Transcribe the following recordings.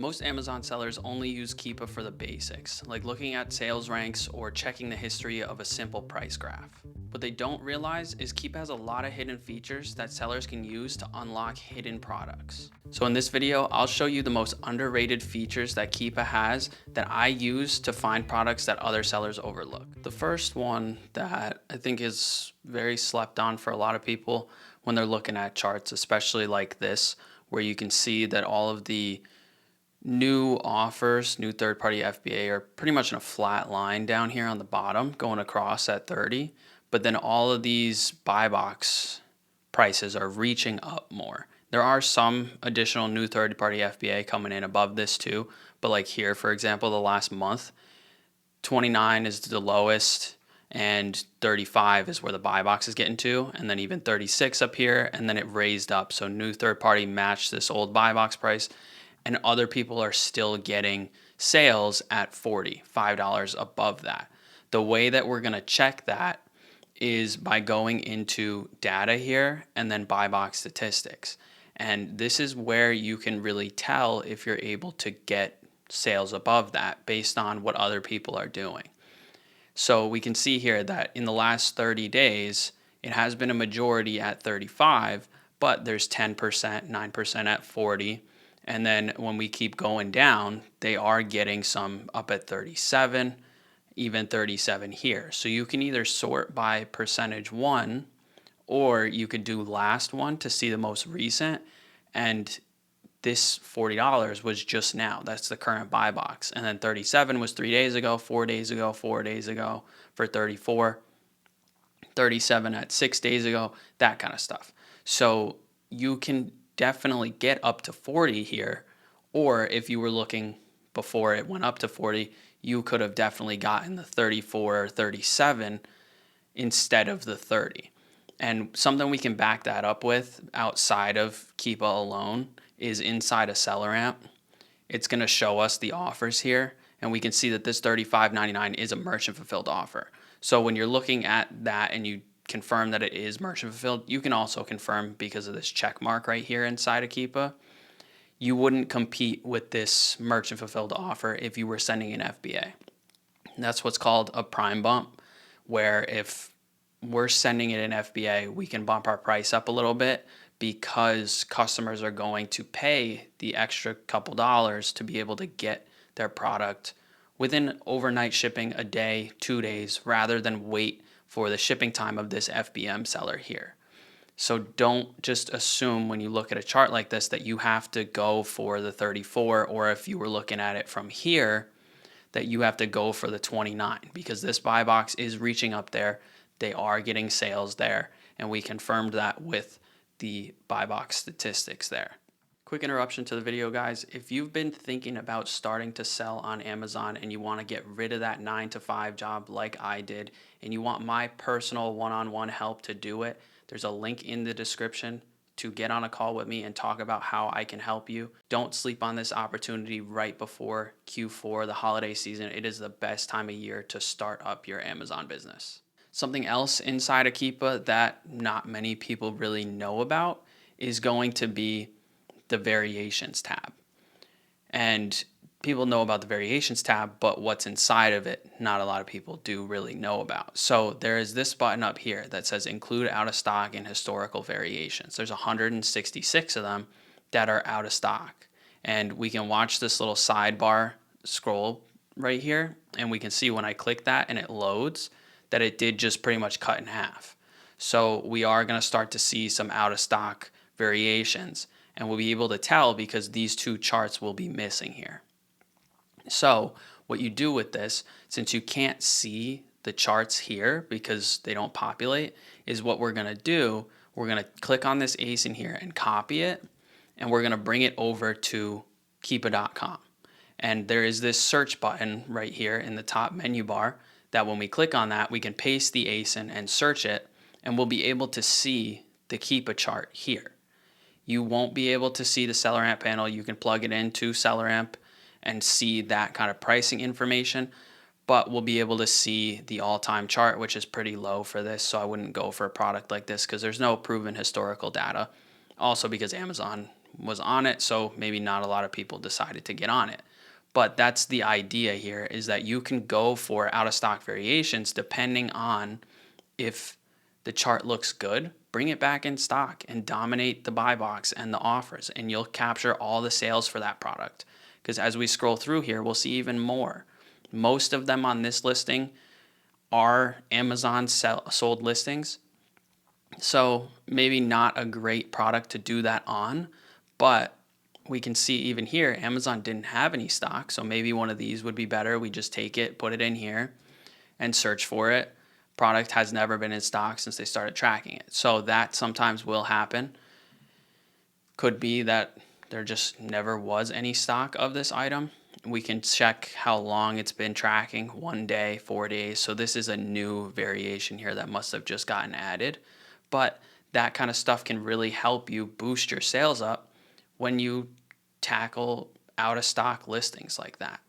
Most Amazon sellers only use Keepa for the basics, like looking at sales ranks or checking the history of a simple price graph. What they don't realize is Keepa has a lot of hidden features that sellers can use to unlock hidden products. So in this video, I'll show you the most underrated features that Keepa has that I use to find products that other sellers overlook. The first one that I think is very slept on for a lot of people when they're looking at charts, especially like this, where you can see that all of the new offers, new third-party FBA are pretty much in a flat line down here on the bottom, going across at 30. But then all of these buy box prices are reaching up more. There are some additional new third-party FBA coming in above this too. But like here, for example, the last month, 29 is the lowest and 35 is where the buy box is getting to, and then even 36 up here, and then it raised up. So new third party matched this old buy box price, and other people are still getting sales at $5 above that. The way that we're going to check that is by going into data here and then buy box statistics. And this is where you can really tell if you're able to get sales above that based on what other people are doing. So we can see here that in the last 30 days, it has been a majority at 35, but there's 10%, 9% at 40. And then when we keep going down, they are getting some up at 37, even 37 here. So you can either sort by percentage one, or you could do last one to see the most recent. And this $40 was just now. That's the current buy box. And then 37 was 3 days ago, 4 days ago, 4 days ago for 34, 37 at 6 days ago, that kind of stuff. So you can definitely get up to 40 here, or if you were looking before it went up to 40, you could have definitely gotten the 34 or 37 instead of the 30. And something we can back that up with outside of Keepa alone is inside a seller amp. It's going to show us the offers here, and we can see that this $35.99 is a merchant fulfilled offer. So when you're looking at that and you confirm that it is merchant fulfilled, you can also confirm because of this check mark right here inside of Keepa. You wouldn't compete with this merchant fulfilled offer if you were sending an FBA. And that's what's called a prime bump, where if we're sending it an FBA, we can bump our price up a little bit because customers are going to pay the extra couple dollars to be able to get their product within overnight shipping, a day, 2 days, rather than wait for the shipping time of this FBM seller here. So don't just assume when you look at a chart like this that you have to go for the 34, or if you were looking at it from here, that you have to go for the 29, because this buy box is reaching up there. They are getting sales there, and we confirmed that with the buy box statistics there. Quick interruption to the video, guys. If you've been thinking about starting to sell on Amazon and you want to get rid of that 9-to-5 job like I did, and you want my personal one-on-one help to do it, there's a link in the description to get on a call with me and talk about how I can help you. Don't sleep on this opportunity right before Q4, the holiday season. It is the best time of year to start up your Amazon business. Something else inside of Keepa that not many people really know about is going to be the variations tab. And people know about the variations tab, but what's inside of it, not a lot of people do really know about. So there is this button up here that says include out of stock and historical variations. There's 166 of them that are out of stock. And we can watch this little sidebar scroll right here, and we can see when I click that and it loads that it did just pretty much cut in half. So we are going to start to see some out of stock variations, and we'll be able to tell because these two charts will be missing here. So what you do with this, since you can't see the charts here because they don't populate, is what we're going to do, we're going to click on this ace in here and copy it, and we're going to bring it over to Keepa.com. And there is this search button right here in the top menu bar that when we click on that, we can paste the ASIN and search it, and we'll be able to see the Keepa chart here. You won't be able to see the Seller Amp panel. You can plug it into Seller Amp and see that kind of pricing information, but we'll be able to see the all-time chart, which is pretty low for this, so I wouldn't go for a product like this because there's no proven historical data. Also because Amazon was on it, so maybe not a lot of people decided to get on it. But that's the idea here, is that you can go for out of stock variations depending on if the chart looks good, bring it back in stock and dominate the buy box and the offers, and you'll capture all the sales for that product. Because as we scroll through here, we'll see even more. Most of them on this listing are Amazon sold listings. So maybe not a great product to do that on, but we can see even here, Amazon didn't have any stock. So maybe one of these would be better. We just take it, put it in here and search for it. Product has never been in stock since they started tracking it. So that sometimes will happen. Could be that there just never was any stock of this item. We can check how long it's been tracking, 1 day, 4 days. So this is a new variation here that must have just gotten added. But that kind of stuff can really help you boost your sales up when you tackle out of stock listings like that.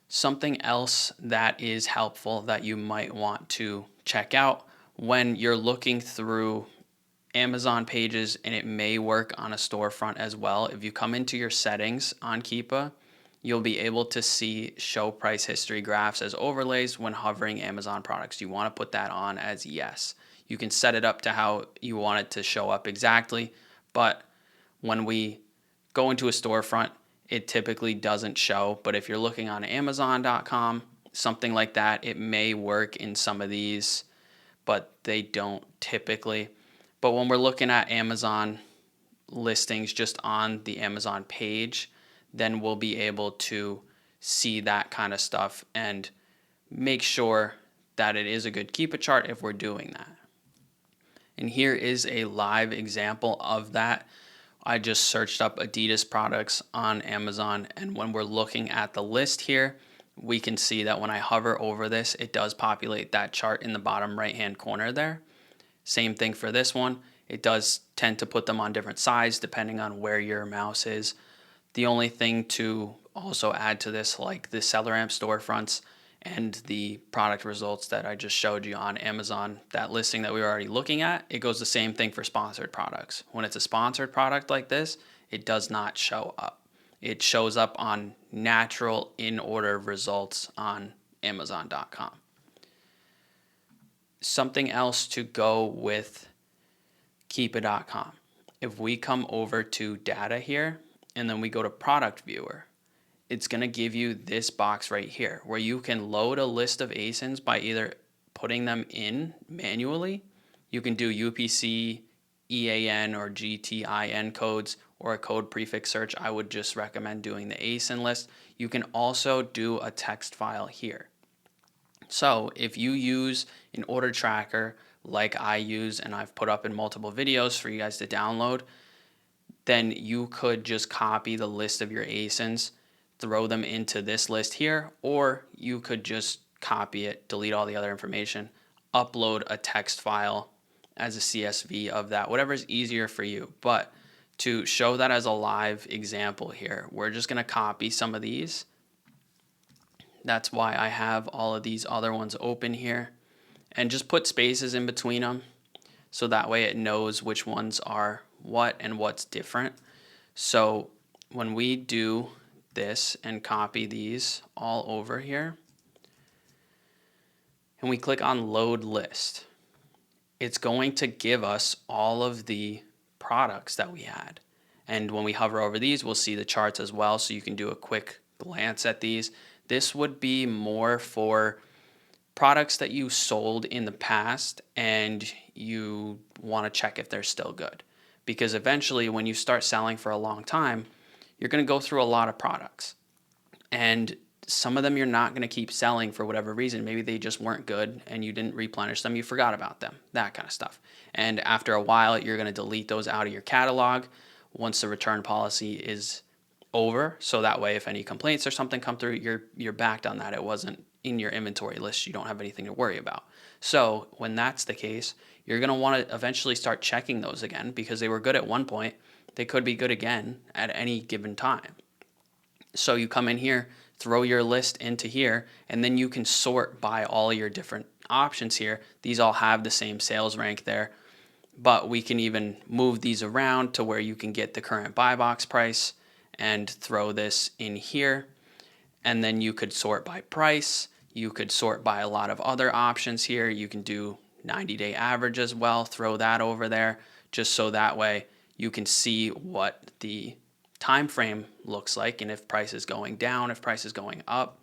Something else that is helpful that you might want to check out when you're looking through Amazon pages, and it may work on a storefront as well. If you come into your settings on Keepa, you'll be able to see show price history graphs as overlays when hovering Amazon products. You want to put that on as yes. You can set it up to how you want it to show up exactly, but when we go into a storefront, it typically doesn't show. But if you're looking on Amazon.com, something like that, it may work in some of these, but they don't typically. But when we're looking at Amazon listings just on the Amazon page, then we'll be able to see that kind of stuff and make sure that it is a good Keepa chart if we're doing that. And here is a live example of that. I just searched up Adidas products on Amazon, and when we're looking at the list here, we can see that when I hover over this, it does populate that chart in the bottom right hand corner there. Same thing for this one. It does tend to put them on different sides depending on where your mouse is. The only thing to also add to this, like the Seller Amp storefronts and the product results that I just showed you on Amazon, that listing that we were already looking at, it goes the same thing for sponsored products. When it's a sponsored product like this, it does not show up. It shows up on natural in-order results on Amazon.com. Something else to go with Keepa.com. If we come over to data here and then we go to product viewer, it's going to give you this box right here where you can load a list of ASINs by either putting them in manually. You can do UPC, EAN, or GTIN codes or a code prefix search. I would just recommend doing the ASIN list. You can also do a text file here. So if you use an order tracker like I use and I've put up in multiple videos for you guys to download, then you could just copy the list of your ASINs, throw them into this list here, or you could just copy it, delete all the other information, upload a text file as a CSV of that, whatever is easier for you. But to show that as a live example here, we're just going to copy some of these. That's why I have all of these other ones open here, and just put spaces in between them so that way it knows which ones are what and what's different. So when we do this and copy these all over here and we click on load list, it's going to give us all of the products that we had. And when we hover over these, we'll see the charts as well, so you can do a quick glance at these. This would be more for products that you sold in the past and you want to check if they're still good. Because eventually when you start selling for a long time, you're going to go through a lot of products. And some of them you're not going to keep selling for whatever reason. Maybe they just weren't good and you didn't replenish them, you forgot about them, that kind of stuff. And after a while, you're going to delete those out of your catalog once the return policy is over. So that way, if any complaints or something come through, you're backed on that. It wasn't in your inventory list. You don't have anything to worry about. So when that's the case, you're going to want to eventually start checking those again because they were good at one point. They could be good again at any given time. So you come in here, throw your list into here, and then you can sort by all your different options here. These all have the same sales rank there. But we can even move these around to where you can get the current buy box price and throw this in here. And then you could sort by price. You could sort by a lot of other options here. You can do 90-day average as well. Throw that over there just so that way you can see what the time frame looks like and if price is going down, if price is going up.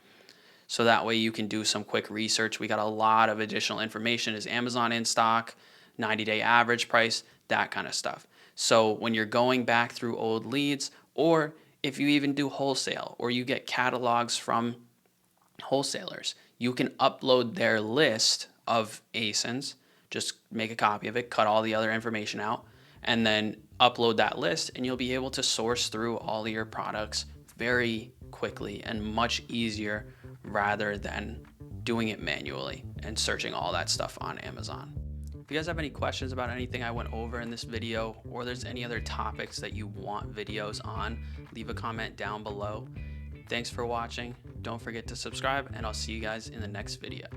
So that way you can do some quick research. We got a lot of additional information. Is Amazon in stock? 90-day average price, that kind of stuff. So when you're going back through old leads, or if you even do wholesale or you get catalogs from wholesalers, you can upload their list of ASINs, just make a copy of it, cut all the other information out, and then upload that list, and you'll be able to source through all of your products very quickly and much easier rather than doing it manually and searching all that stuff on Amazon. If you guys have any questions about anything I went over in this video, or there's any other topics that you want videos on, leave a comment down below. Thanks for watching. Don't forget to subscribe, and I'll see you guys in the next video.